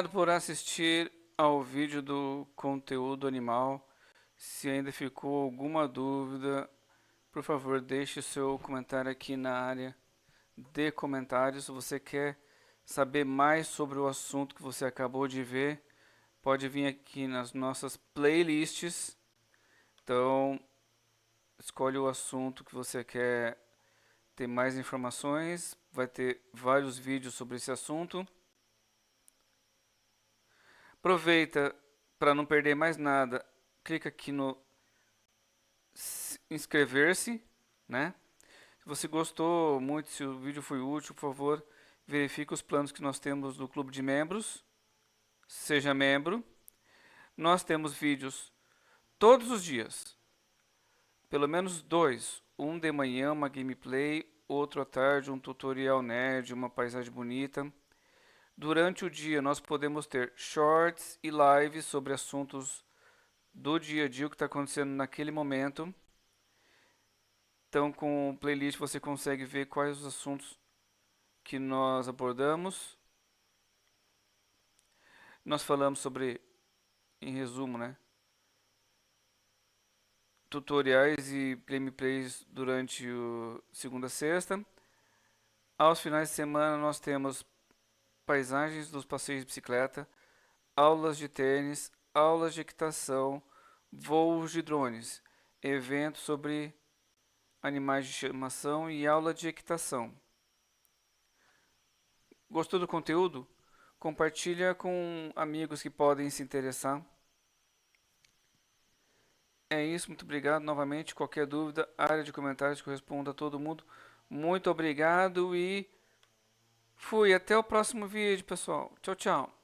obrigado por assistir ao vídeo do conteúdo animal. Se ainda ficou alguma dúvida, por favor, deixe seu comentário aqui na área de comentários. Se você quer saber mais sobre o assunto que você acabou de ver, pode vir aqui nas nossas playlists. Então, escolhe o assunto que você quer ter mais informações. Vai ter vários vídeos sobre esse assunto. Aproveita para não perder mais nada. Clica aqui no inscrever-se, né? Se você gostou muito, se o vídeo foi útil, por favor, verifique os planos que nós temos no clube de membros. Seja membro. Nós temos vídeos todos os dias. Pelo menos dois. Um de manhã, uma gameplay, outro à tarde, um tutorial nerd, uma paisagem bonita. Durante o dia nós podemos ter shorts e lives sobre assuntos do dia a dia, o que está acontecendo naquele momento. Então, com o playlist você consegue ver quais os assuntos que nós abordamos. Nós falamos sobre, em resumo, né, tutoriais e gameplays durante o segunda a sexta. Aos finais de semana nós temos paisagens dos passeios de bicicleta, aulas de tênis, aulas de equitação, voos de drones, eventos sobre animais de estimação e aula de equitação. Gostou do conteúdo? Compartilha com amigos que podem se interessar. É isso, muito obrigado novamente. Qualquer dúvida, área de comentários que eu respondo a todo mundo. Muito obrigado e fui. Até o próximo vídeo, pessoal. Tchau, tchau.